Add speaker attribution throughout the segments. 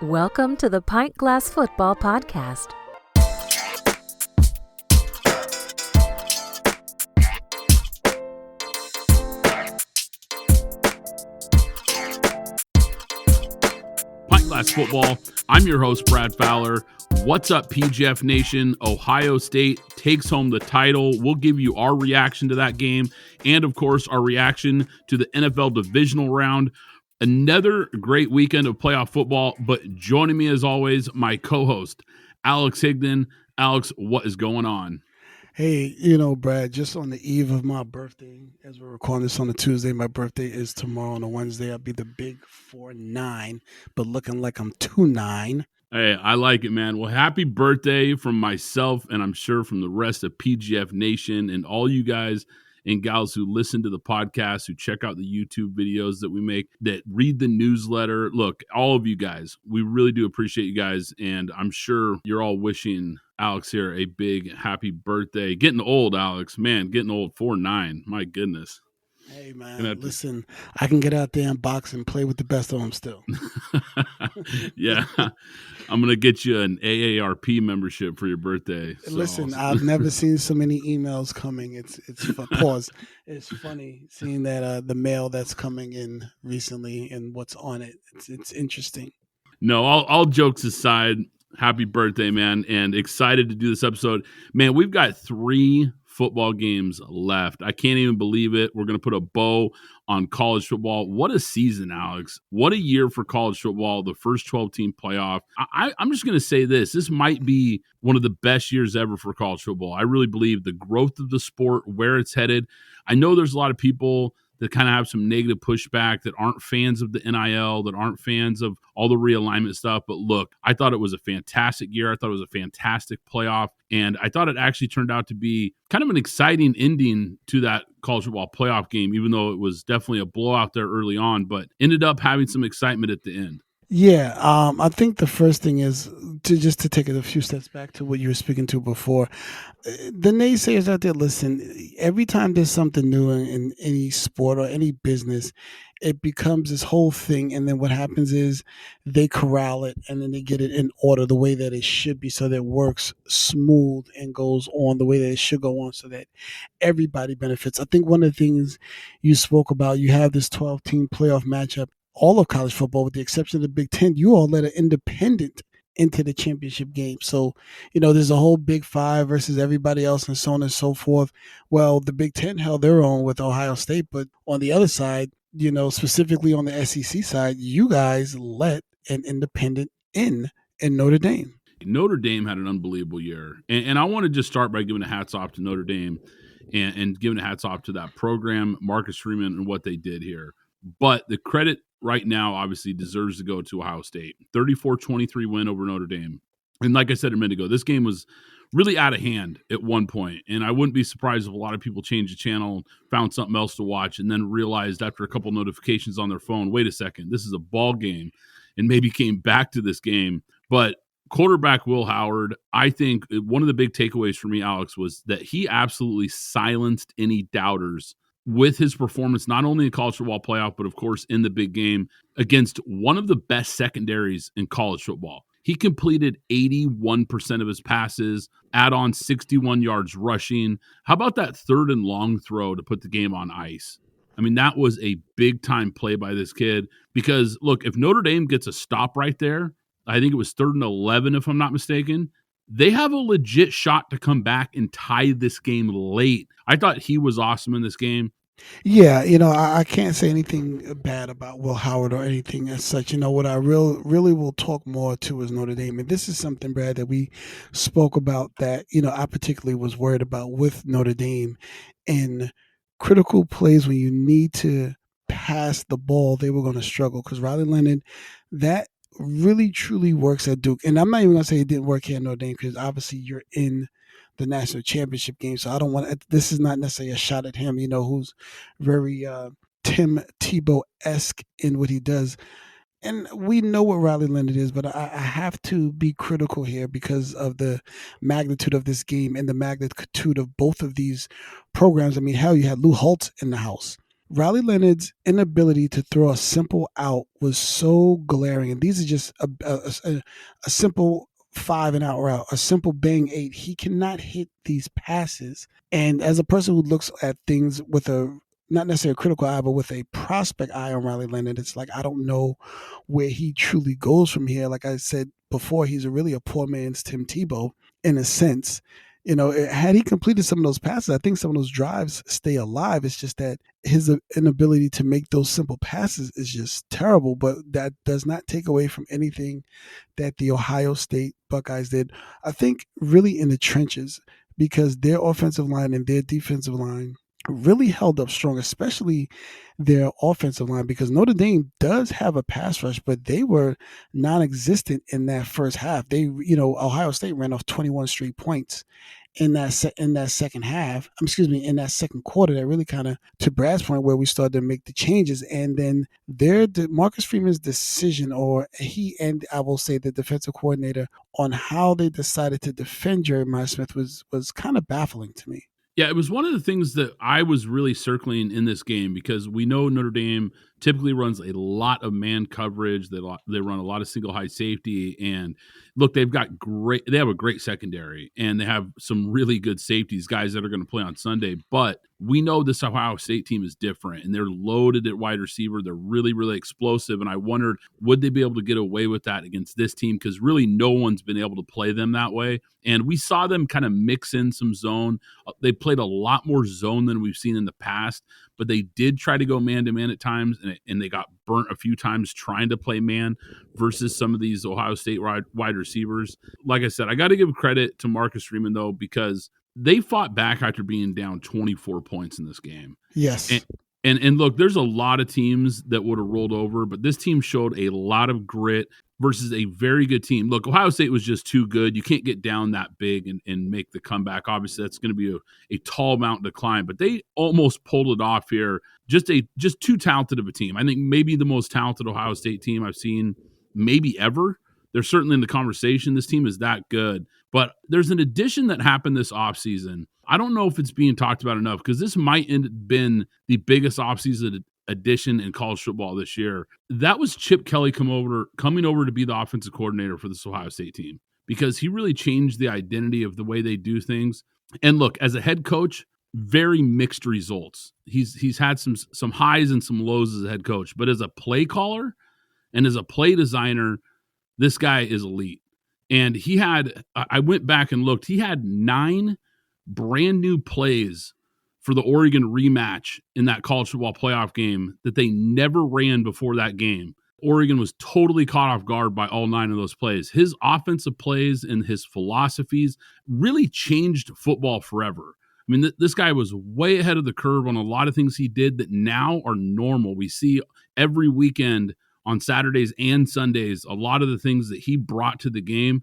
Speaker 1: Welcome to the Pint Glass Football Podcast.
Speaker 2: Pint Glass Football. I'm your host, Brad Fowler. What's up, PGF Nation? Ohio State takes home the title. We'll give you our reaction to that game and, of course, our reaction to the NFL Divisional Round. Another great weekend of playoff football, but joining me as always, my co-host, Alex Higdon. Alex, what is going on?
Speaker 3: Hey, Brad, just on the eve of my birthday, as we're recording this on a Tuesday, my birthday is tomorrow on a Wednesday. I'll be the big 4-9, but looking like I'm 2-9.
Speaker 2: Hey, I like it, man. Well, happy birthday from myself, and I'm sure from the rest of PGF Nation and all you guys and gals who listen to the podcast, who check out the YouTube videos that we make, that read the newsletter. Look, all of you guys, we really do appreciate you guys, and I'm sure you're all wishing Alex here a big happy birthday. Getting old, Alex. Man, getting old, 4'9". My goodness.
Speaker 3: Hey, man, listen, I can get out there and box and play with the best of them still.
Speaker 2: Yeah, I'm going to get you an AARP membership for your birthday. So.
Speaker 3: Listen, I've never seen so many emails coming. It's pause. It's funny seeing that the mail that's coming in recently and what's on it. It's interesting.
Speaker 2: No, all jokes aside, happy birthday, man, and excited to do this episode. Man, we've got 3 football games left. I can't even believe it. We're going to put a bow on college football. What a season, Alex. What a year for college football, the first 12-team playoff. I'm just going to say this. This might be one of the best years ever for college football. I really believe the growth of the sport, where it's headed. I know there's a lot of people that kind of have some negative pushback, that aren't fans of the NIL, that aren't fans of all the realignment stuff. But look, I thought it was a fantastic year. I thought it was a fantastic playoff. And I thought it actually turned out to be kind of an exciting ending to that college football playoff game, even though it was definitely a blowout there early on, but ended up having some excitement at the end.
Speaker 3: Yeah, I think the first thing is to take it a few steps back to what you were speaking to before. The naysayers out there, listen, every time there's something new in any sport or any business, it becomes this whole thing. And then what happens is they corral it and then they get it in order the way that it should be so that it works smooth and goes on the way that it should go on so that everybody benefits. I think one of the things you spoke about, you have this 12-team playoff matchup. All of college football, with the exception of the Big Ten, you all let an independent into the championship game. So, there's a whole Big Five versus everybody else and so on and so forth. Well, the Big Ten held their own with Ohio State, but on the other side, specifically on the SEC side, you guys let an independent in Notre Dame.
Speaker 2: Notre Dame had an unbelievable year. And I want to just start by giving a hats off to Notre Dame and giving a hats off to that program, Marcus Freeman, and what they did here. But the credit right now obviously deserves to go to Ohio State. 34-23 win over Notre Dame. And like I said a minute ago, this game was really out of hand at one point. And I wouldn't be surprised if a lot of people changed the channel, found something else to watch, and then realized after a couple notifications on their phone, wait a second, this is a ball game, and maybe came back to this game. But quarterback Will Howard, I think one of the big takeaways for me, Alex, was that he absolutely silenced any doubters with his performance, not only in college football playoff, but of course in the big game against one of the best secondaries in college football. He completed 81% of his passes, add on 61 yards rushing. How about that 3rd and long throw to put the game on ice? I mean, that was a big time play by this kid because look, if Notre Dame gets a stop right there, I think it was 3rd and 11, if I'm not mistaken, they have a legit shot to come back and tie this game late. I thought he was awesome in this game.
Speaker 3: Yeah, I can't say anything bad about Will Howard or anything as such. What I really will talk more to is Notre Dame. And this is something, Brad, that we spoke about that, I particularly was worried about with Notre Dame. In critical plays when you need to pass the ball, they were going to struggle because Riley Leonard, that really truly works at Duke. And I'm not even going to say it didn't work here at Notre Dame because obviously you're in the national championship game. So I don't want to, this is not necessarily a shot at him, who's very Tim Tebow-esque in what he does. And we know what Riley Leonard is, but I have to be critical here because of the magnitude of this game and the magnitude of both of these programs. I mean, hell, you had Lou Holtz in the house. Riley Leonard's inability to throw a simple out was so glaring. And these are just a simple 5-and-out route, a simple bang 8. He cannot hit these passes. And as a person who looks at things with a not necessarily a critical eye, but with a prospect eye on Riley Leonard, it's like I don't know where he truly goes from here. Like I said before, he's really a poor man's Tim Tebow in a sense. Had he completed some of those passes, I think some of those drives stay alive. It's just that his inability to make those simple passes is just terrible. But that does not take away from anything that the Ohio State Buckeyes did. I think really in the trenches, because their offensive line and their defensive line really held up strong, especially their offensive line, because Notre Dame does have a pass rush, but they were non-existent in that first half. Ohio State ran off 21 straight points in that second half. In that second quarter. That really kind of, to Brad's point, where we started to make the changes, and then Marcus Freeman's decision, and I will say the defensive coordinator, on how they decided to defend Jeremiah Smith was kind of baffling to me.
Speaker 2: Yeah, it was one of the things that I was really circling in this game, because we know Notre Dame typically runs a lot of man coverage. They run a lot of single high safety, and look, they have a great secondary, and they have some really good safeties, guys that are going to play on Sunday. But we know this Ohio State team is different, and they're loaded at wide receiver. They're really, really explosive, and I wondered, would they be able to get away with that against this team? Because really no one's been able to play them that way. And we saw them kind of mix in some zone. They played a lot more zone than we've seen in the past, but they did try to go man-to-man at times, and they got burnt a few times trying to play man versus some of these Ohio State wide receivers. Like I said, I got to give credit to Marcus Freeman, though, because they fought back after being down 24 points in this game.
Speaker 3: Yes.
Speaker 2: And look, there's a lot of teams that would have rolled over, but this team showed a lot of grit versus a very good team. Look, Ohio State was just too good. You can't get down that big and make the comeback. Obviously, that's going to be a tall mountain to climb, but they almost pulled it off here. Just too talented of a team. I think maybe the most talented Ohio State team I've seen maybe ever. They're certainly in the conversation. This team is that good. But there's an addition that happened this offseason. I don't know if it's being talked about enough, because this might have been the biggest offseason addition in college football this year. That was Chip Kelly coming over to be the offensive coordinator for this Ohio State team, because he really changed the identity of the way they do things. And look, as a head coach, very mixed results. He's had some highs and some lows as a head coach, but as a play caller and as a play designer, this guy is elite. And I went back and looked, he had 9 brand new plays for the Oregon rematch in that college football playoff game that they never ran before that game. Oregon was totally caught off guard by all 9 of those plays. His offensive plays and his philosophies really changed football forever. I mean, this guy was way ahead of the curve on a lot of things he did that now are normal. We see every weekend on Saturdays and Sundays a lot of the things that he brought to the game.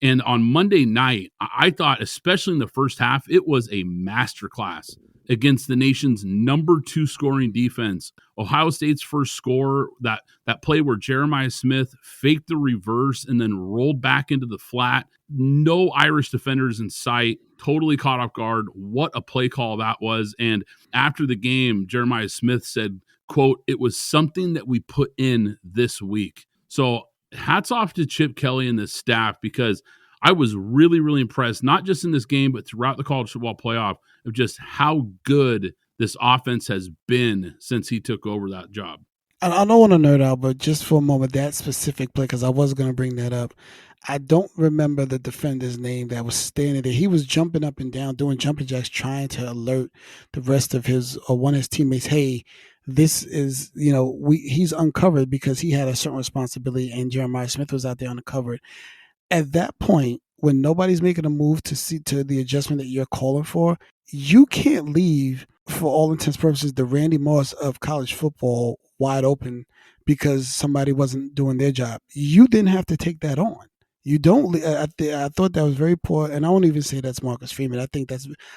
Speaker 2: And on Monday night, I thought, especially in the first half, it was a masterclass against the nation's number 2 scoring defense. Ohio State's first score, that play where Jeremiah Smith faked the reverse and then rolled back into the flat. No Irish defenders in sight, totally caught off guard. What a play call that was. And after the game, Jeremiah Smith said, quote, "It was something that we put in this week." So hats off to Chip Kelly and the staff, because I was really, really impressed, not just in this game, but throughout the college football playoff, of just how good this offense has been since he took over that job.
Speaker 3: I don't want to nerd out, but just for a moment, that specific play, because I was going to bring that up. I don't remember the defender's name that was standing there. He was jumping up and down, doing jumping jacks, trying to alert the rest of one of his teammates, hey, this is, he's uncovered, because he had a certain responsibility, and Jeremiah Smith was out there uncovered. At that point, when nobody's making a move to the adjustment that you're calling for, you can't leave, for all intents and purposes, the Randy Moss of college football wide open because somebody wasn't doing their job. You didn't have to take that on. You don't. I thought that was very poor, and I won't even say that's Marcus Freeman. I think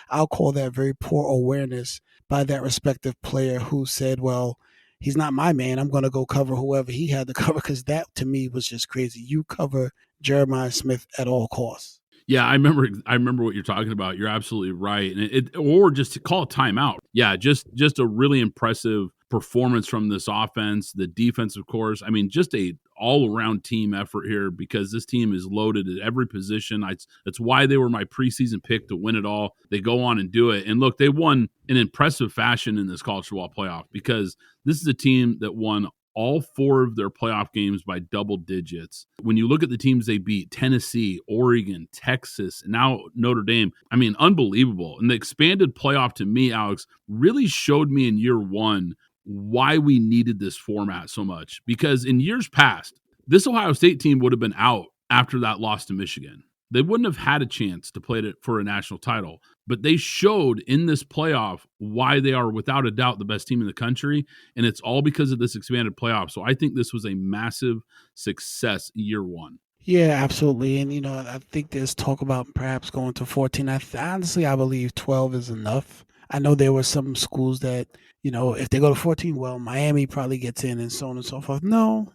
Speaker 3: I'll call that very poor awareness by that respective player who said, well, he's not my man. I'm going to go cover whoever he had to cover, because that to me was just crazy. You cover Jeremiah Smith at all costs.
Speaker 2: Yeah, I remember what you're talking about. You're absolutely right. And or just to call a timeout. Yeah, just a really impressive performance from this offense, the defense, of course. I mean, just a all-around team effort here because this team is loaded at every position. That's why they were my preseason pick to win it all. They go on and do it. And look, they won in impressive fashion in this college football playoff because this is a team that won all 4 of their playoff games by double digits. When you look at the teams they beat, Tennessee, Oregon, Texas, and now Notre Dame, I mean, unbelievable. And the expanded playoff to me, Alex, really showed me in year 1 why we needed this format so much. Because in years past, this Ohio State team would have been out after that loss to Michigan. They wouldn't have had a chance to play it for a national title. But they showed in this playoff why they are without a doubt the best team in the country, and it's all because of this expanded playoff. So I think this was a massive success year 1.
Speaker 3: Yeah, absolutely. And, I think there's talk about perhaps going to 14. Honestly, I believe 12 is enough. I know there were some schools that, if they go to 14, well, Miami probably gets in and so on and so forth. No,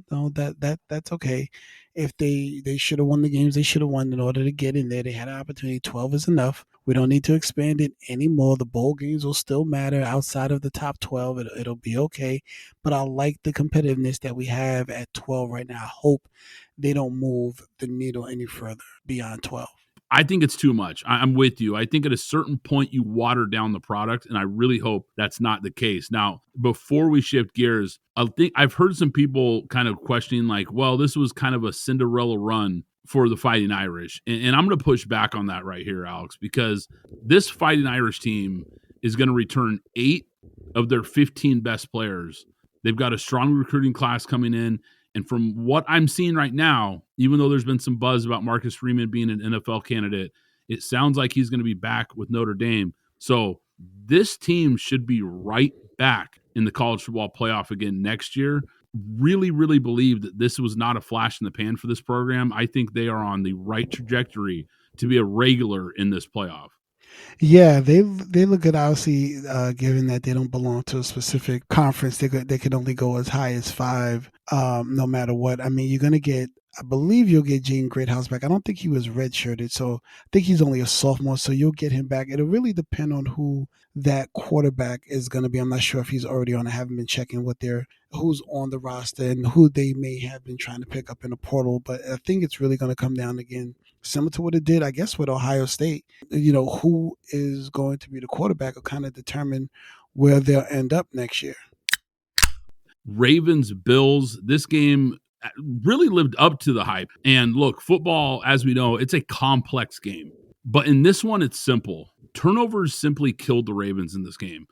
Speaker 3: that's okay. If they should have won the games, they should have won in order to get in there. They had an opportunity. 12 is enough. We don't need to expand it anymore. The bowl games will still matter outside of the top 12. It'll be okay. But I like the competitiveness that we have at 12 right now. I hope they don't move the needle any further beyond 12.
Speaker 2: I think it's too much. I'm with you. I think at a certain point you water down the product, and I really hope that's not the case. Now, before we shift gears, I think I've heard some people kind of questioning like, well, this was kind of a Cinderella run for the Fighting Irish. And I'm going to push back on that right here, Alex, because this Fighting Irish team is going to return 8 of their 15 best players. They've got a strong recruiting class coming in. And from what I'm seeing right now, even though there's been some buzz about Marcus Freeman being an NFL candidate, it sounds like he's going to be back with Notre Dame. So this team should be right back in the college football playoff again next year. Really, really believe that this was not a flash in the pan for this program. I think they are on the right trajectory to be a regular in this playoff.
Speaker 3: Yeah, they look good. Obviously, given that they don't belong to a specific conference, they can only go as high as 5, no matter what. I mean, you're gonna get. I believe you'll get Jaden Greathouse back. I don't think he was redshirted, so I think he's only a sophomore. So you'll get him back. It'll really depend on who that quarterback is going to be. I'm not sure if he's already on. I haven't been checking who's on the roster and who they may have been trying to pick up in the portal. But I think it's really going to come down again, similar to what it did, I guess, with Ohio State. Who is going to be the quarterback will kind of determine where they'll end up next year.
Speaker 2: Ravens, Bills, this game really lived up to the hype. And look, football, as we know, it's a complex game. But in this one, it's simple. Turnovers simply killed the Ravens in this game.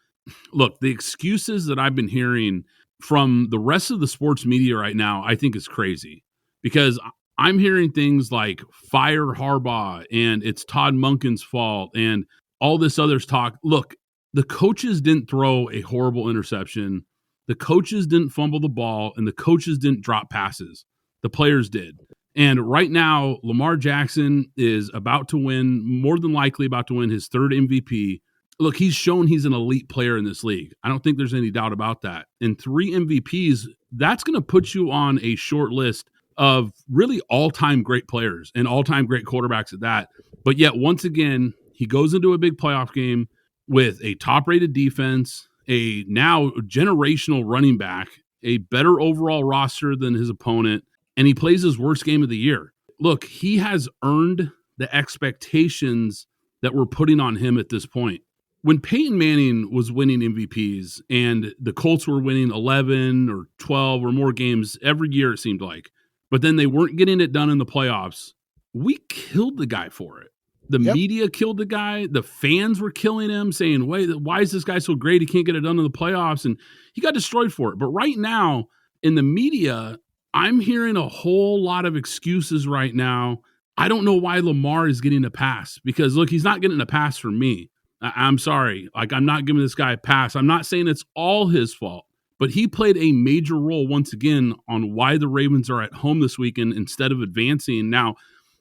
Speaker 2: Look, the excuses that I've been hearing from the rest of the sports media right now, I think is crazy. Because I'm hearing things like fire Harbaugh and it's Todd Monken's fault and all this other talk. Look, the coaches didn't throw a horrible interception. The coaches didn't fumble the ball, and the coaches didn't drop passes. The players did. And right now, Lamar Jackson is more than likely about to win his 3rd MVP. Look, he's shown he's an elite player in this league. I don't think there's any doubt about that. And 3 MVPs, that's going to put you on a short list of really all-time great players and all-time great quarterbacks at that. But yet, once again, he goes into a big playoff game with a top-rated defense, a now generational running back, a better overall roster than his opponent, and he plays his worst game of the year. Look, he has earned the expectations that we're putting on him at this point. When Peyton Manning was winning MVPs and the Colts were winning 11 or 12 or more games every year, it seemed like, but then they weren't getting it done in the playoffs, we killed the guy for it. The media killed the guy. The fans were killing him, saying, wait, why is this guy so great? He can't get it done in the playoffs. And he got destroyed for it. But right now, in the media, I'm hearing a whole lot of excuses right now. I don't know why Lamar is getting a pass. Because, look, he's not getting a pass from me. I'm sorry. I'm not giving this guy a pass. I'm not saying it's all his fault. But he played a major role, once again, on why the Ravens are at home this weekend instead of advancing. Now,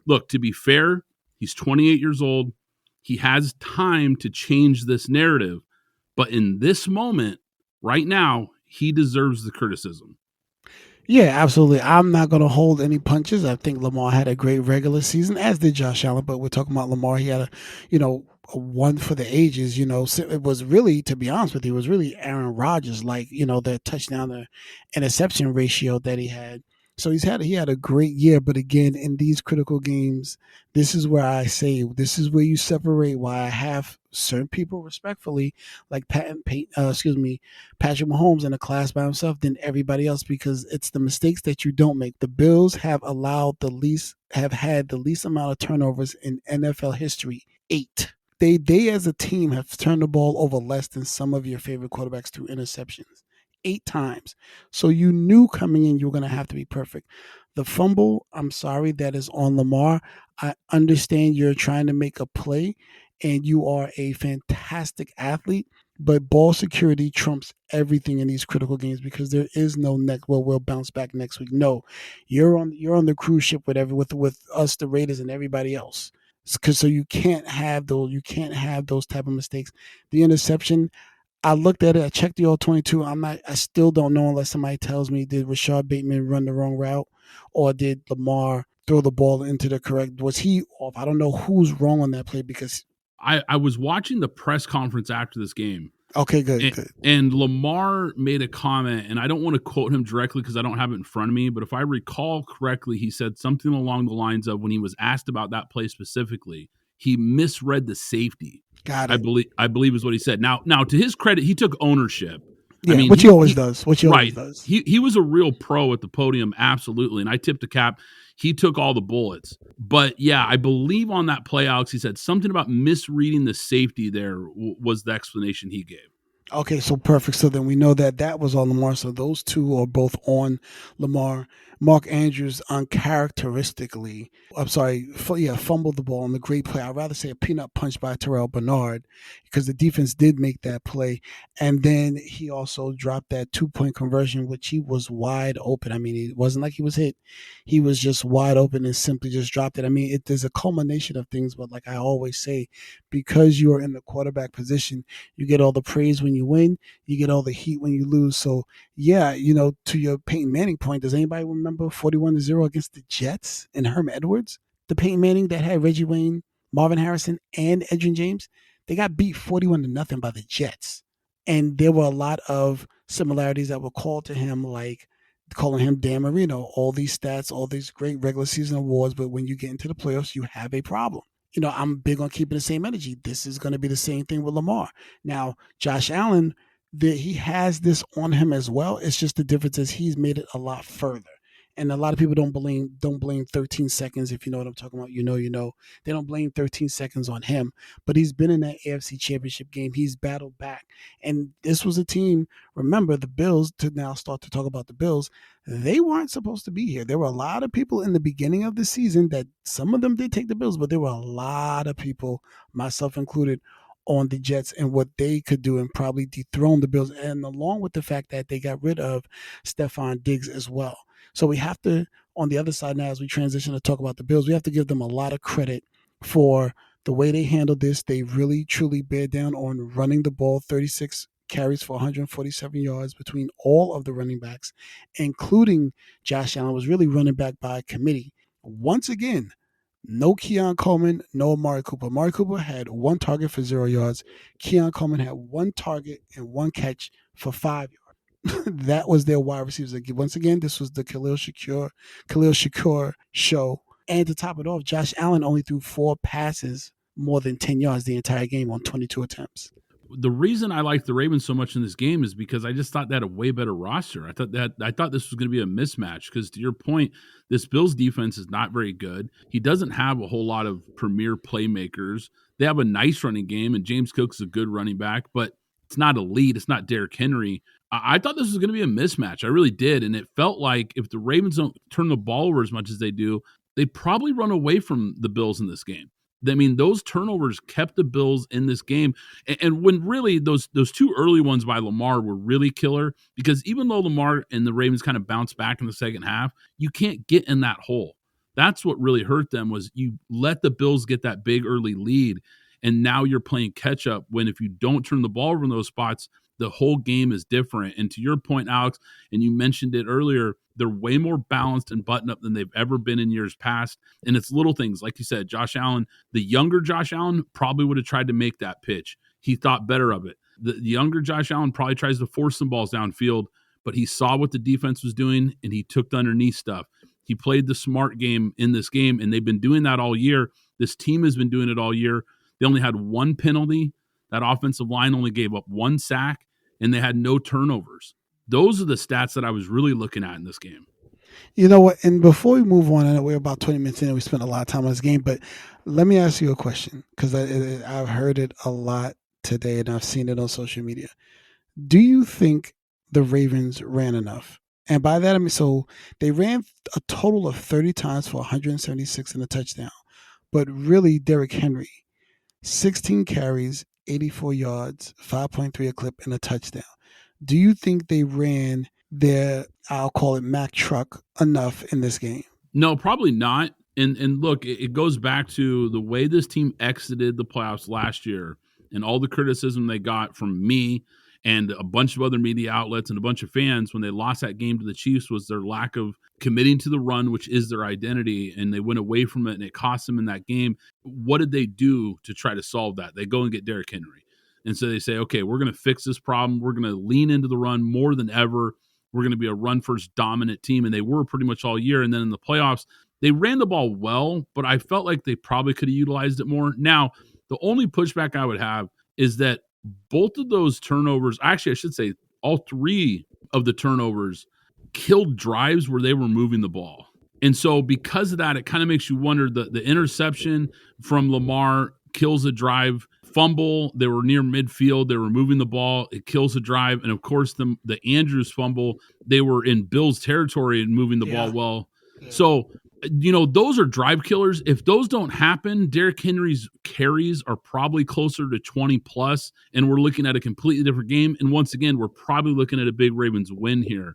Speaker 2: look, to be fair, he's 28 years old. He has time to change this narrative. But in this moment, right now, he deserves the criticism.
Speaker 3: Yeah, absolutely. I'm not going to hold any punches. I think Lamar had a great regular season, as did Josh Allen. But we're talking about Lamar. He had a one for the ages. So it was really, to be honest with you, it was really Aaron Rodgers, like the touchdown to interception ratio that he had. So he had a great year. But again, in these critical games, this is where I say this is where you separate. Why I have certain people respectfully, like Patrick Mahomes in a class by himself than everybody else, because it's the mistakes that you don't make. The Bills have had the least amount of turnovers in NFL history, 8. They as a team have turned the ball over less than some of your favorite quarterbacks through interceptions. 8 times. So you knew coming in you were going to have to be perfect. The fumble, I'm sorry, that is on Lamar. I understand you're trying to make a play and you are a fantastic athlete, but ball security trumps everything in these critical games, because there is no next. Well, we'll bounce back next week. No, you're on the cruise ship with us, the Raiders, and everybody else. Because so you can't have those type of mistakes. The interception, I looked at it. I checked the all 22. I still don't know unless somebody tells me, did Rashad Bateman run the wrong route, or did Lamar throw the ball into the correct? Was he off? I don't know who's wrong on that play, because
Speaker 2: I was watching the press conference after this game.
Speaker 3: okay, good.
Speaker 2: And Lamar made a comment, and I don't want to quote him directly because I don't have it in front of me, but if I recall correctly, he said something along the lines of, when he was asked about that play specifically, he misread the safety.
Speaker 3: Got
Speaker 2: I
Speaker 3: it.
Speaker 2: believe is what he said. Now to his credit, he took ownership. I
Speaker 3: Yeah,
Speaker 2: mean,
Speaker 3: which he always does. Which he always
Speaker 2: right.
Speaker 3: does.
Speaker 2: He was a real pro at the podium, absolutely. And I tipped the cap. He took all the bullets. But yeah, I believe on that play, Alex, he said something about misreading the safety there was the explanation he gave.
Speaker 3: Okay, so perfect. So then we know that was on Lamar. So those two are both on Lamar. Mark Andrews uncharacteristically, fumbled the ball on the great play. I'd rather say a peanut punch by Terrell Bernard, because the defense did make that play. And then he also dropped that 2-point conversion, which he was wide open. I mean, it wasn't like he was hit. He was just wide open and simply just dropped it. I mean, there's a culmination of things, but like I always say, because you're in the quarterback position, you get all the praise when you win, you get all the heat when you lose. So yeah, to your Peyton Manning point, does anybody remember 41-0 against the Jets and Herm Edwards? The Peyton Manning that had Reggie Wayne, Marvin Harrison, and Edgerrin James, they got beat 41-0 by the Jets. And there were a lot of similarities that were called to him, like calling him Dan Marino, all these stats, all these great regular season awards, but when you get into the playoffs, you have a problem. I'm big on keeping the same energy. This is going to be the same thing with Lamar. Now, Josh Allen, he has this on him as well. It's just the difference is he's made it a lot further. And a lot of people don't blame 13 seconds, if you know what I'm talking about. They don't blame 13 seconds on him, but he's been in that AFC Championship game. He's battled back, and this was a team. Remember, the Bills. To now start to talk about the Bills, they weren't supposed to be here. There were a lot of people in the beginning of the season that some of them did take the Bills, but there were a lot of people, myself included, on the Jets and what they could do and probably dethrone the Bills. And along with the fact that they got rid of Stephon Diggs as well. So we have to, on the other side now, as we transition to talk about the Bills, we have to give them a lot of credit for the way they handled this. They really, truly bear down on running the ball, 36 carries for 147 yards between all of the running backs, including Josh Allen, was really running back by committee. Once again, no Keon Coleman, no Amari Cooper. Amari Cooper had 1 target for 0 yards. Keon Coleman had 1 target and 1 catch for 5 yards. That was their wide receivers. Once again, this was the Khalil Shakur show. And to top it off, Josh Allen only threw 4 passes more than 10 yards the entire game on 22 attempts.
Speaker 2: The reason I liked the Ravens so much in this game is because I just thought they had a way better roster. I thought this was going to be a mismatch because, to your point, this Bills defense is not very good. He doesn't have a whole lot of premier playmakers. They have a nice running game, and James Cook is a good running back, but it's not elite. It's not Derrick Henry. I thought this was going to be a mismatch. I really did, and it felt like if the Ravens don't turn the ball over as much as they do, they'd probably run away from the Bills in this game. I mean, those turnovers kept the Bills in this game. And when really those 2 early ones by Lamar were really killer, because even though Lamar and the Ravens kind of bounced back in the second half, you can't get in that hole. That's what really hurt them, was you let the Bills get that big early lead, and now you're playing catch up when if you don't turn the ball over in those spots, the whole game is different. And to your point, Alex, and you mentioned it earlier, They're way more balanced and buttoned up than they've ever been in years past. And it's little things. Like you said, Josh Allen, the younger Josh Allen probably would have tried to make that pitch. He thought better of it. The younger Josh Allen probably tries to force some balls downfield, but he saw what the defense was doing and he took the underneath stuff. He played the smart game in this game, and they've been doing that all year. This team has been doing it all year. They only had one penalty. That offensive line only gave up one sack, and they had no turnovers. Those are the stats that I was really looking at in this game.
Speaker 3: You know what? And before we move on, I know we're about 20 minutes in and we spent a lot of time on this game, but let me ask you a question because I've heard it a lot today and I've seen it on social media. Do you think the Ravens ran enough? And by that, I mean, so they ran a total of 30 times for 176 and a touchdown. But really, Derrick Henry, 16 carries, 84 yards, 5.3 a clip, and a touchdown. Do you think they ran their, I'll call it Mack truck, enough in this game?
Speaker 2: No, probably not. And look, it goes back to the way this team exited the playoffs last year and all the criticism they got from me and a bunch of other media outlets and a bunch of fans when they lost that game to the Chiefs was their lack of committing to the run, which is their identity, and they went away from it, and it cost them in that game. What did they do to try to solve that? They go and get Derrick Henry. And so they say, okay, we're going to fix this problem. We're going to lean into the run more than ever. We're going to be a run-first dominant team, and they were pretty much all year. And then in the playoffs, they ran the ball well, but I felt like they probably could have utilized it more. Now, the only pushback I would have is that both of those turnovers, actually, I should say all three of the turnovers killed drives where they were moving the ball. And so because of that, it kind of makes you wonder the interception from Lamar kills a drive, fumble, they were near midfield, they were moving the ball, it kills a drive. And of course, the Andrews fumble, they were in Bill's territory and moving the ball well. Yeah. So, those are drive killers. If those don't happen, Derrick Henry's carries are probably closer to 20 plus, and we're looking at a completely different game. And once again, we're probably looking at a big Ravens win here.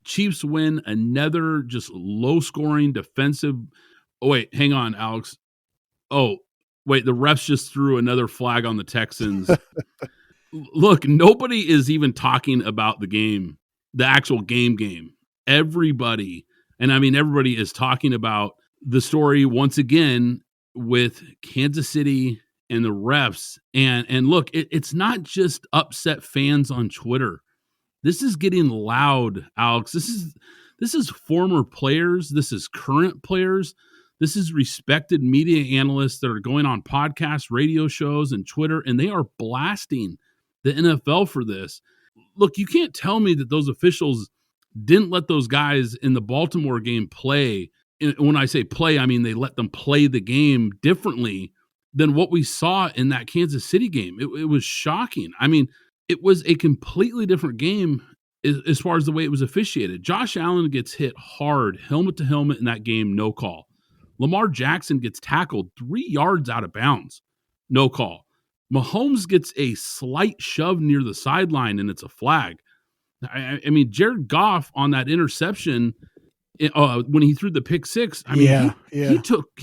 Speaker 2: Chiefs win, another just low-scoring defensive. Oh, wait, hang on, Alex. Oh, wait, the refs just threw another flag on the Texans. Look, nobody is even talking about the game, the actual game. Everybody is talking about the story once again with Kansas City and the refs. And look, it's not just upset fans on Twitter. This is getting loud, Alex. This is former players. This is current players. This is respected media analysts that are going on podcasts, radio shows, and Twitter, and they are blasting the NFL for this. Look, you can't tell me that those officials didn't let those guys in the Baltimore game play. And when I say play, I mean they let them play the game differently than what we saw in that Kansas City game. It was shocking. I mean, it was a completely different game as far as the way it was officiated. Josh Allen gets hit hard, helmet to helmet in that game, no call. Lamar Jackson gets tackled 3 yards out of bounds, no call. Mahomes gets a slight shove near the sideline, and it's a flag. I mean, Jared Goff on that interception when he threw the pick six, he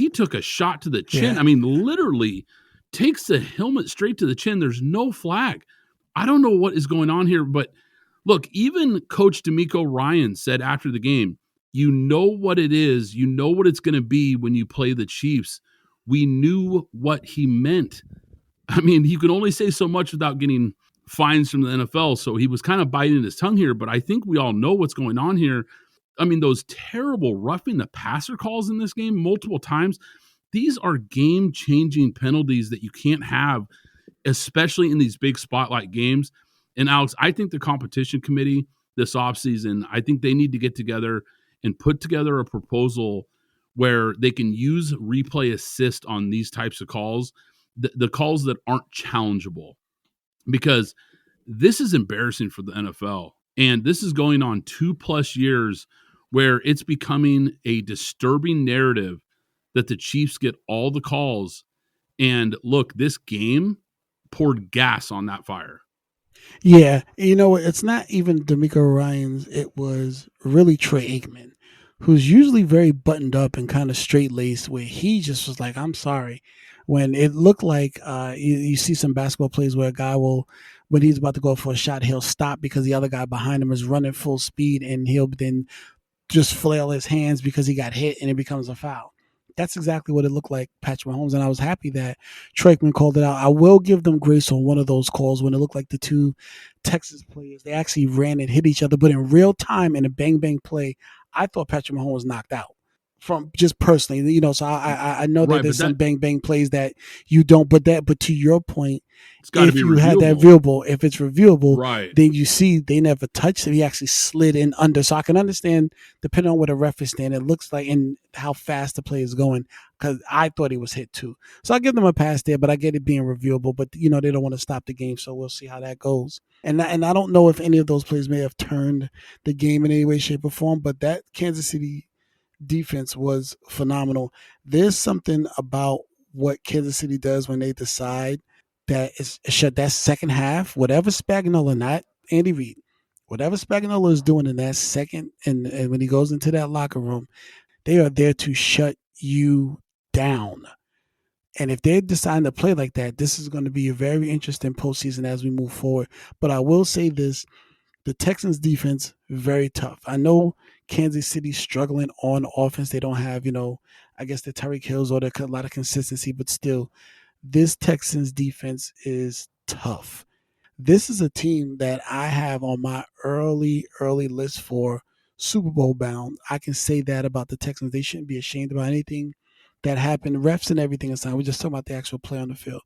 Speaker 2: took a shot to the chin. Yeah. I mean, literally takes the helmet straight to the chin. There's no flag. I don't know what is going on here, but look, even Coach DeMeco Ryans said after the game, you know what it is. You know what it's going to be when you play the Chiefs. We knew what he meant. I mean, he could only say so much without getting fines from the NFL, so he was kind of biting his tongue here, but I think we all know what's going on here. I mean, those terrible roughing the passer calls in this game multiple times, these are game-changing penalties that you can't have, especially in these big spotlight games. And Alex, I think the competition committee this offseason, I think they need to get together and put together a proposal where they can use replay assist on these types of calls, the calls that aren't challengeable. Because this is embarrassing for the NFL. And this is going on 2+ years where it's becoming a disturbing narrative that the Chiefs get all the calls. And look, this game poured gas on that fire.
Speaker 3: Yeah. It's not even DeMeco Ryans. It was really Troy Aikman, who's usually very buttoned up and kind of straight-laced, where he just was like, I'm sorry. When it looked like you see some basketball plays where a guy will when he's about to go for a shot, he'll stop because the other guy behind him is running full speed, and he'll then just flail his hands because he got hit and it becomes a foul. That's exactly what it looked like, Patrick Mahomes, and I was happy that Troikman called it out. I will give them grace on one of those calls when it looked like the two Texas players, they actually ran and hit each other, but in real time in a bang-bang play, I thought Patrick Mahomes was knocked out. From just personally, so I know that there's some bang plays that you don't, but to your point, if you had that viewable, if it's reviewable,
Speaker 2: right,
Speaker 3: then you see they never touched him. He actually slid in under. So I can understand, depending on what a ref is standing, it looks like and how fast the play is going, because I thought he was hit too. So I give them a pass there, but I get it being reviewable. But they don't want to stop the game, so we'll see how that goes. And I don't know if any of those plays may have turned the game in any way, shape, or form, but that Kansas City defense was phenomenal. There's something about what Kansas City does when they decide that it's shut that second half, whatever Spagnuolo, not Andy Reid, whatever Spagnuolo is doing in that second, and when he goes into that locker room, they are there to shut you down. And if they're deciding to play like that, this is going to be a very interesting postseason as we move forward. But I will say this, the Texans defense, very tough. I know Kansas City's struggling on offense. They don't have, I guess the Tyreek Hills or a lot of consistency, but still, this Texans defense is tough. This is a team that I have on my early list for Super Bowl bound. I can say that about the Texans. They shouldn't be ashamed about anything that happened. Refs and everything aside, we're just talking about the actual play on the field.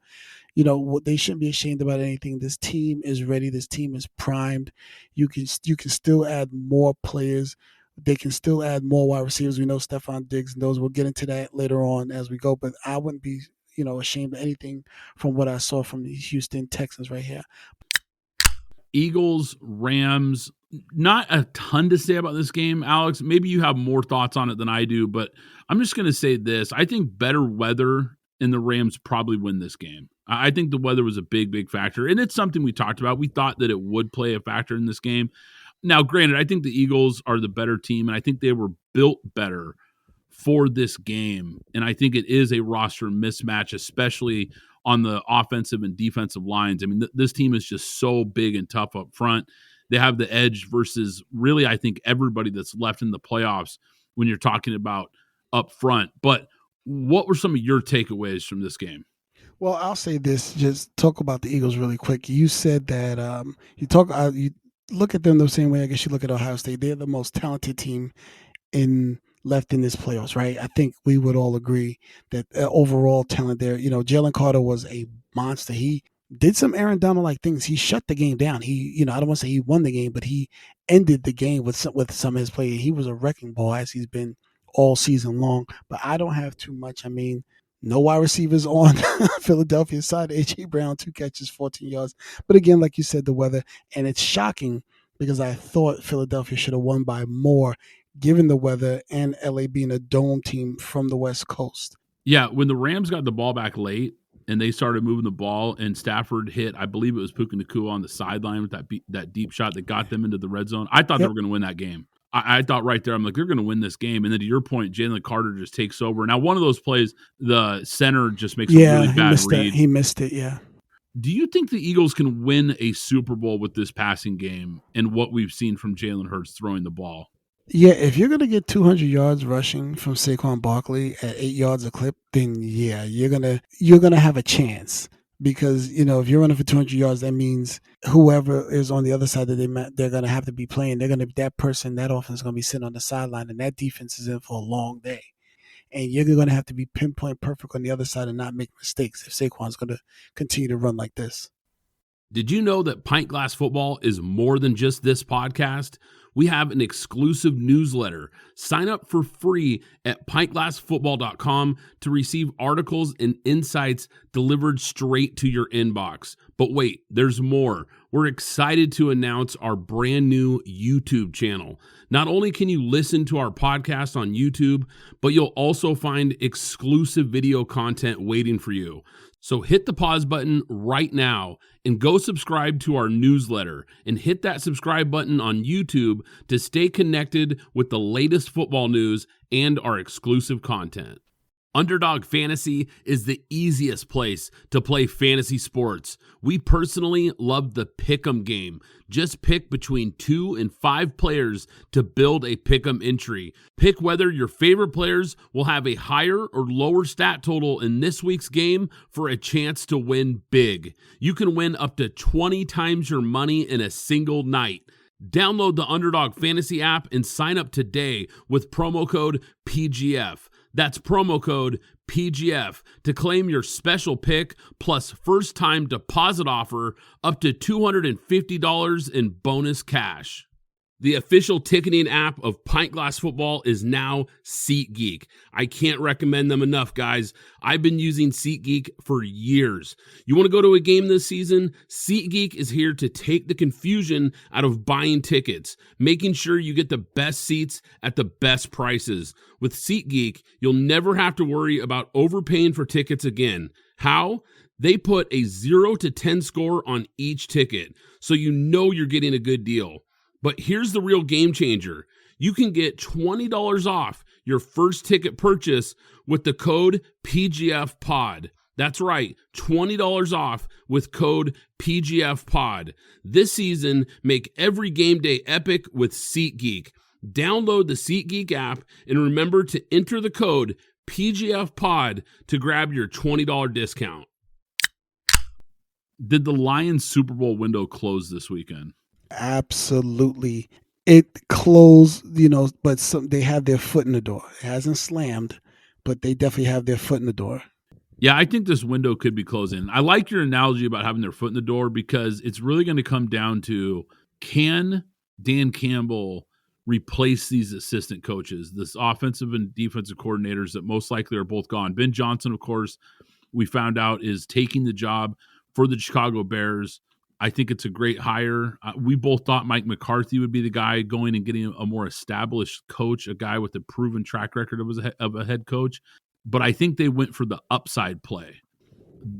Speaker 3: They shouldn't be ashamed about anything. This team is ready. This team is primed. You can still add more players. They can still add more wide receivers. We know Stephon Diggs and those. We'll get into that later on as we go. But I wouldn't be, ashamed of anything from what I saw from the Houston Texans right here.
Speaker 2: Eagles, Rams, not a ton to say about this game, Alex. Maybe you have more thoughts on it than I do, but I'm just going to say this. I think better weather and the Rams probably win this game. I think the weather was a big factor, and it's something we talked about. We thought that it would play a factor in this game. Now, granted, I think the Eagles are the better team, and I think they were built better for this game, and I think it is a roster mismatch, especially on the offensive and defensive lines. I mean, this team is just so big and tough up front. They have the edge versus really, I think, everybody that's left in the playoffs when you're talking about up front. But what were some of your takeaways from this game?
Speaker 3: Well, I'll say this, just talk about the Eagles really quick. You said that you look at them the same way I guess you look at Ohio State. They're the most talented team left in this playoffs, right? I think we would all agree that overall talent there, Jalen Carter was a monster. He did some Aaron Donald-like things. He shut the game down. He, I don't want to say he won the game, but he ended the game with some of his play. He was a wrecking ball as he's been all season long. But I don't have too much. I mean, no wide receivers on Philadelphia's side. A.J. Brown, 2 catches, 14 yards. But again, like you said, the weather. And it's shocking because I thought Philadelphia should have won by more given the weather and LA being a dome team from the West Coast.
Speaker 2: Yeah, when the Rams got the ball back late and they started moving the ball and Stafford hit, I believe it was Puka Nacua on the sideline with that deep shot that got them into the red zone. I thought they were going to win that game. I thought right there, I'm like, they're going to win this game. And then to your point, Jalen Carter just takes over. Now, one of those plays, the center just makes a really bad read.
Speaker 3: He missed it, yeah.
Speaker 2: Do you think the Eagles can win a Super Bowl with this passing game and what we've seen from Jalen Hurts throwing the ball?
Speaker 3: Yeah, if you're going to get 200 yards rushing from Saquon Barkley at 8 yards a clip, then yeah, you're going to have a chance. Because, if you're running for 200 yards, that means whoever is on the other side that they're going to have to be playing, that offense is going to be sitting on the sideline, and that defense is in for a long day. And you're going to have to be pinpoint perfect on the other side and not make mistakes if Saquon's going to continue to run like this.
Speaker 2: Did you know that Pint Glass Football is more than just this podcast? We have an exclusive newsletter. Sign up for free at pintglassfootball.com to receive articles and insights delivered straight to your inbox. But wait, there's more. We're excited to announce our brand new YouTube channel. Not only can you listen to our podcast on YouTube, but you'll also find exclusive video content waiting for you. So hit the pause button right now and go subscribe to our newsletter and hit that subscribe button on YouTube to stay connected with the latest football news and our exclusive content. Underdog Fantasy is the easiest place to play fantasy sports. We personally love the pick'em game. Just pick between 2 and 5 players to build a pick'em entry. Pick whether your favorite players will have a higher or lower stat total in this week's game for a chance to win big. You can win up to 20 times your money in a single night. Download the Underdog Fantasy app and sign up today with promo code PGF. That's promo code PGF to claim your special pick plus first-time deposit offer up to $250 in bonus cash. The official ticketing app of Pint Glass Football is now SeatGeek. I can't recommend them enough, guys. I've been using SeatGeek for years. You want to go to a game this season? SeatGeek is here to take the confusion out of buying tickets, making sure you get the best seats at the best prices. With SeatGeek, you'll never have to worry about overpaying for tickets again. How? They put a 0 to 10 score on each ticket, so you know you're getting a good deal. But here's the real game changer. You can get $20 off your first ticket purchase with the code PGFPOD. That's right, $20 off with code PGFPOD. This season, make every game day epic with SeatGeek. Download the SeatGeek app and remember to enter the code PGFPOD to grab your $20 discount. Did the Lions Super Bowl window close this weekend?
Speaker 3: Absolutely. It closed, but they have their foot in the door. It hasn't slammed, but they definitely have their foot in the door.
Speaker 2: Yeah, I think this window could be closing. I like your analogy about having their foot in the door because it's really going to come down to, can Dan Campbell replace these assistant coaches, this offensive and defensive coordinators that most likely are both gone? Ben Johnson, of course, we found out is taking the job for the Chicago Bears. I think it's a great hire. We both thought Mike McCarthy would be the guy going and getting a more established coach, a guy with a proven track record of a head coach. But I think they went for the upside play.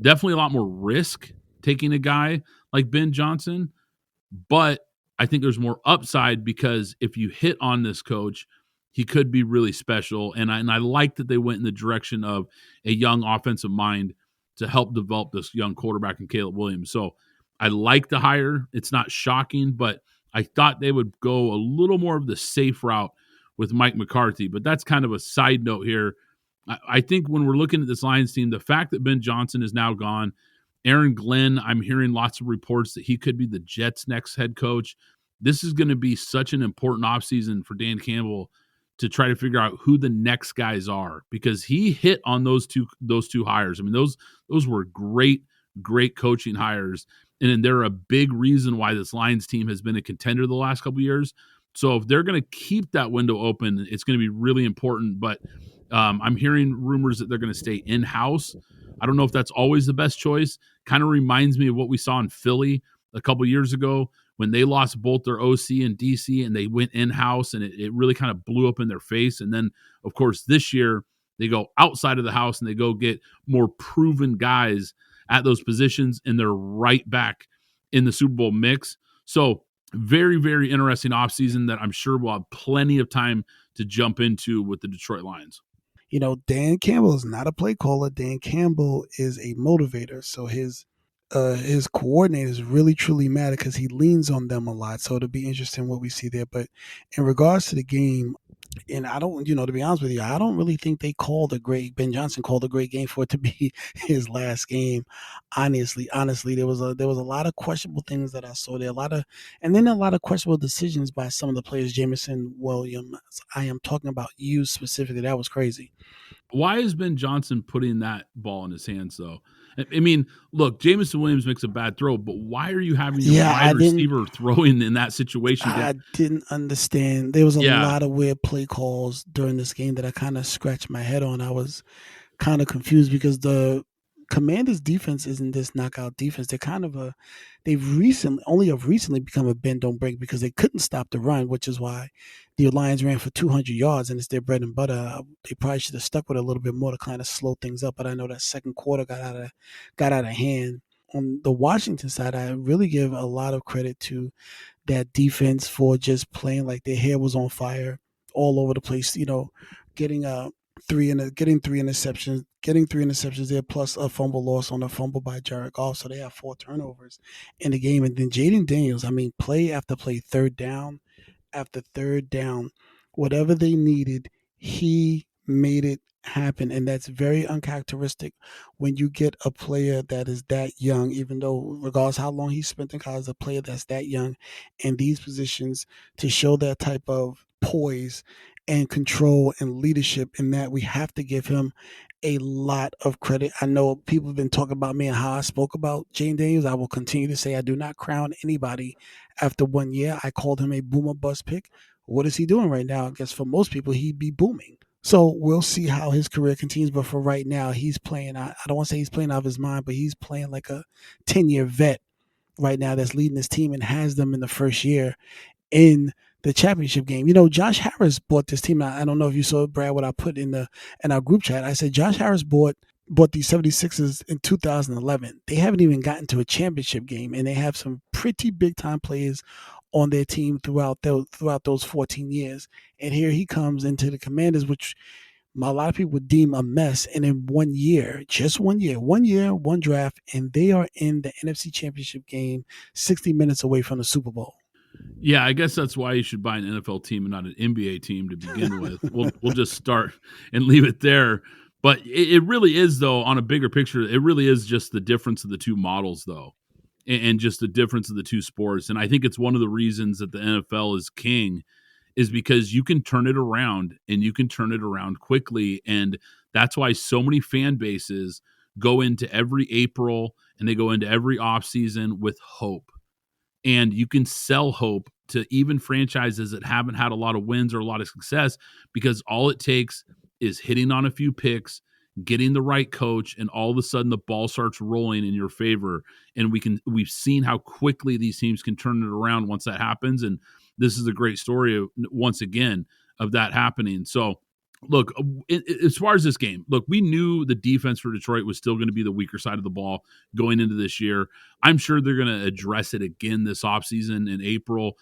Speaker 2: Definitely a lot more risk taking a guy like Ben Johnson. But I think there's more upside because if you hit on this coach, he could be really special. And I like that they went in the direction of a young offensive mind to help develop this young quarterback in Caleb Williams. So I like the hire. It's not shocking, but I thought they would go a little more of the safe route with Mike McCarthy. But that's kind of a side note here. I think when we're looking at this Lions team, the fact that Ben Johnson is now gone, Aaron Glenn, I'm hearing lots of reports that he could be the Jets' next head coach. This is going to be such an important offseason for Dan Campbell to try to figure out who the next guys are, because he hit on those two hires. I mean, those were great coaching hires. And they're a big reason why this Lions team has been a contender the last couple of years. So if they're going to keep that window open, it's going to be really important. But I'm hearing rumors that they're going to stay in-house. I don't know if that's always the best choice. Kind of reminds me of what we saw in Philly a couple of years ago when they lost both their OC and DC and they went in-house, and it really kind of blew up in their face. And then, of course, this year they go outside of the house and they go get more proven guys at those positions, and they're right back in the Super Bowl mix. So very, very interesting offseason that I'm sure we'll have plenty of time to jump into with the Detroit Lions.
Speaker 3: Dan Campbell is not a play caller. Dan Campbell is a motivator. So his coordinators really, truly matter because he leans on them a lot. So it'll be interesting what we see there. But in regards to the game, and I don't, to be honest with you, I don't really think Ben Johnson called a great game for it to be his last game. Honestly, there was a lot of questionable things that I saw there, a lot of questionable decisions by some of the players. Jameson Williams, I am talking about you specifically. That was crazy.
Speaker 2: Why is Ben Johnson putting that ball in his hands, though? I mean, look, Jameson Williams makes a bad throw, but why are you having your wide receiver throwing in that situation?
Speaker 3: I didn't understand. There was a lot of weird play calls during this game that I kind of scratched my head on. I was kind of confused because the Commanders' defense isn't this knockout defense. They're kind of they've recently become a bend don't break because they couldn't stop the run, which is why the Lions ran for 200 yards and it's their bread and butter. They probably should have stuck with it a little bit more to kind of slow things up. But I know that second quarter got out of hand. On the Washington side, I really give a lot of credit to that defense for just playing like their hair was on fire all over the place. Getting getting three interceptions there, plus a fumble loss on a fumble by Jared Goff. So they have 4 turnovers in the game. And then Jayden Daniels, I mean, play after play, third down after third down, whatever they needed, he made it happen. And that's very uncharacteristic when you get a player that is that young, even though regardless how long he spent in college, a player that's that young in these positions, to show that type of poise and control and leadership. In that, we have to give him a lot of credit. I know people have been talking about me and how I spoke about Jayden Daniels. I will continue to say I do not crown anybody after 1 year. I called him a boomer bust pick. What is he doing right now? I guess for most people, he'd be booming. So we'll see how his career continues. But for right now, he's playing, I don't want to say he's playing out of his mind, but he's playing like a 10-year vet right now that's leading his team and has them in the first year in the championship game. You know, Josh Harris bought this team. I don't know if you saw, Brad, what I put in our group chat. I said Josh Harris bought the 76ers in 2011. They haven't even gotten to a championship game, and they have some pretty big time players on their team throughout those 14 years. And here he comes into the Commanders, which a lot of people would deem a mess. And in 1 year, just 1 year, one draft, and they are in the NFC Championship game, 60 minutes away from the Super Bowl.
Speaker 2: Yeah, I guess that's why you should buy an NFL team and not an NBA team to begin with. We'll just start and leave it there. But it really is, though, on a bigger picture, it really is just the difference of the two models, though, and just the difference of the two sports. And I think it's one of the reasons that the NFL is king is because you can turn it around, and you can turn it around quickly. And that's why so many fan bases go into every April and they go into every offseason with hope. And you can sell hope to even franchises that haven't had a lot of wins or a lot of success, because all it takes is hitting on a few picks, getting the right coach, and all of a sudden the ball starts rolling in your favor. And we've seen how quickly these teams can turn it around once that happens. And this is a great story of, once again, of that happening. So look, as far as this game, look, we knew the defense for Detroit was still going to be the weaker side of the ball going into this year. I'm sure they're going to address it again this offseason in April.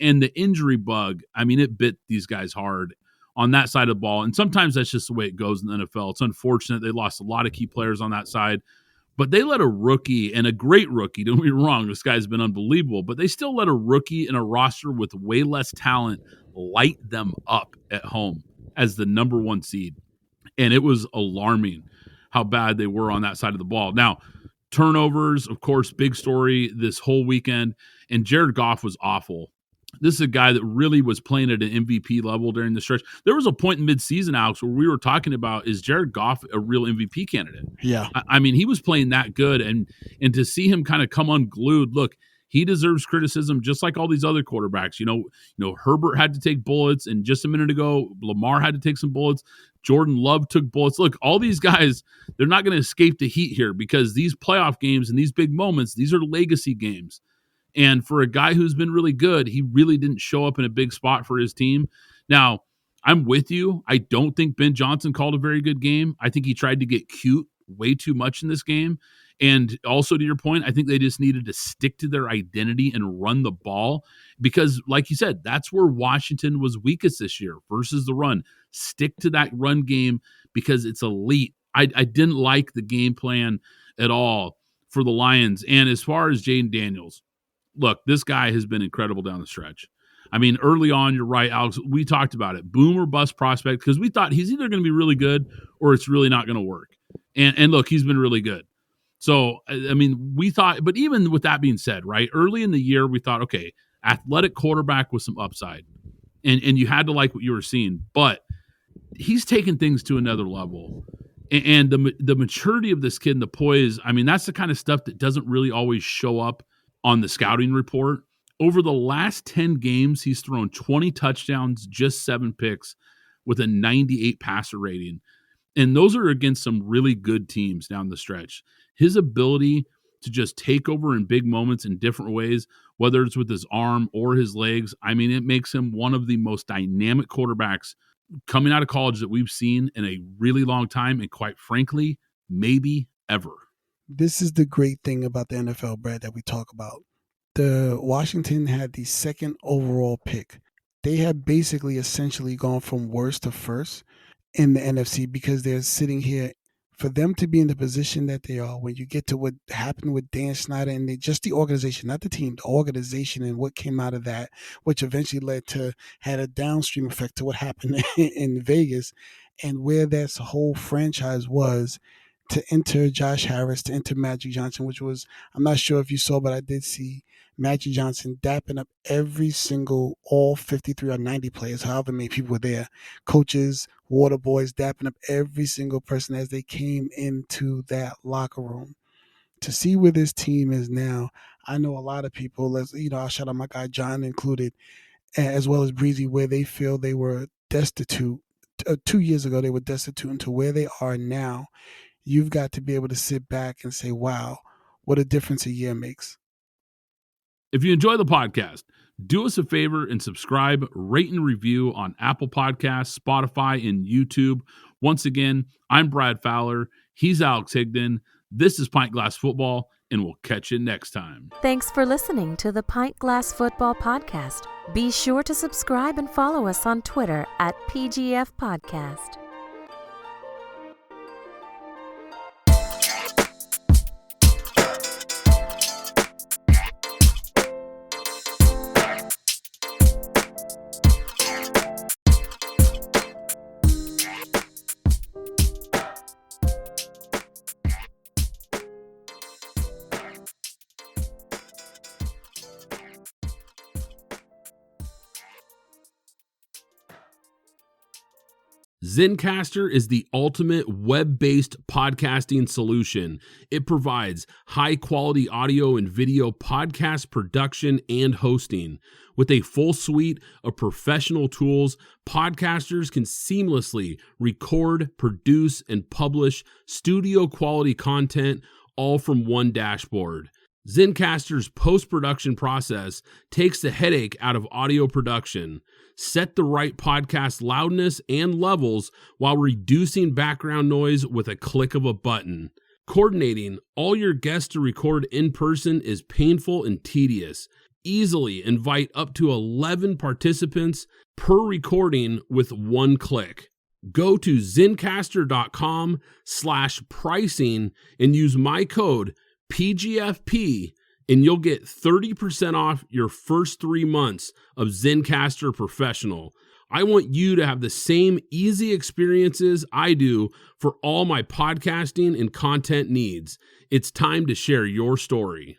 Speaker 2: And the injury bug, I mean, it bit these guys hard on that side of the ball. And sometimes that's just the way it goes in the NFL. It's unfortunate. They lost a lot of key players on that side. But they let a rookie, and a great rookie, don't get me wrong, this guy's been unbelievable, but they still let a rookie in a roster with way less talent light them up at home as the number 1 seed. And it was alarming how bad they were on that side of the ball. Now, turnovers, of course, big story this whole weekend. And Jared Goff was awful. This is a guy that really was playing at an MVP level during the stretch. There was a point in midseason, Alex, where we were talking about, is Jared Goff a real MVP candidate?
Speaker 3: Yeah.
Speaker 2: I mean, he was playing that good. And to see him kind of come unglued, look, he deserves criticism just like all these other quarterbacks. You know, Herbert had to take bullets, and just a minute ago, Lamar had to take some bullets. Jordan Love took bullets. Look, all these guys, they're not going to escape the heat here, because these playoff games and these big moments, these are legacy games. And for a guy who's been really good, he really didn't show up in a big spot for his team. Now, I'm with you. I don't think Ben Johnson called a very good game. I think he tried to get cute way too much in this game. And also, to your point, I think they just needed to stick to their identity and run the ball, because, like you said, that's where Washington was weakest this year versus the run. Stick to that run game because it's elite. I didn't like the game plan at all for the Lions. And as far as Jayden Daniels, look, this guy has been incredible down the stretch. I mean, early on, you're right, Alex, we talked about it. Boom or bust prospect, because we thought he's either going to be really good or it's really not going to work. And look, he's been really good. So, I mean, we thought, but even with that being said, right, early in the year, we thought, okay, athletic quarterback with some upside. And you had to like what you were seeing. But he's taken things to another level. And the maturity of this kid and the poise, I mean, that's the kind of stuff that doesn't really always show up on the scouting report. Over the last 10 games, he's thrown 20 touchdowns, just 7 picks, with a 98 passer rating. And those are against some really good teams down the stretch. His ability to just take over in big moments in different ways, whether it's with his arm or his legs, I mean, it makes him one of the most dynamic quarterbacks coming out of college that we've seen in a really long time, and quite frankly, maybe ever.
Speaker 3: This is the great thing about the NFL, Brad, that we talk about. The Washington had the 2nd overall pick. They had basically essentially gone from worst to first, in the NFC because they're sitting here. For them to be in the position that they are, when you get to what happened with Dan Snyder and just the organization, not the team, the organization and what came out of that, which eventually had a downstream effect to what happened in Vegas, and where that whole franchise was, to enter Josh Harris, to enter Magic Johnson, which was, I'm not sure if you saw, but I did see Magic Johnson dapping up all 53 or 90 players, however many people were there, coaches, water boys, dapping up every single person as they came into that locker room. To see where this team is now, I know a lot of people, I'll shout out my guy John included, as well as Breezy, where they feel they were destitute. 2 years ago, they were destitute, into where they are now. You've got to be able to sit back and say, wow, what a difference a year makes.
Speaker 2: If you enjoy the podcast, do us a favor and subscribe, rate, and review on Apple Podcasts, Spotify, and YouTube. Once again, I'm Brad Fowler. He's Alex Higdon. This is Pint Glass Football, and we'll catch you next time.
Speaker 1: Thanks for listening to the Pint Glass Football Podcast. Be sure to subscribe and follow us on Twitter at PGF Podcast.
Speaker 2: Zencastr is the ultimate web-based podcasting solution. It provides high-quality audio and video podcast production and hosting. With a full suite of professional tools, podcasters can seamlessly record, produce, and publish studio-quality content all from one dashboard. Zencastr's post-production process takes the headache out of audio production. Set the right podcast loudness and levels while reducing background noise with a click of a button. Coordinating all your guests to record in person is painful and tedious. Easily invite up to 11 participants per recording with one click. Go to zencastr.com/pricing and use my code PGFP, and you'll get 30% off your first 3 months of Zencastr Professional. I want you to have the same easy experiences I do for all my podcasting and content needs. It's time to share your story.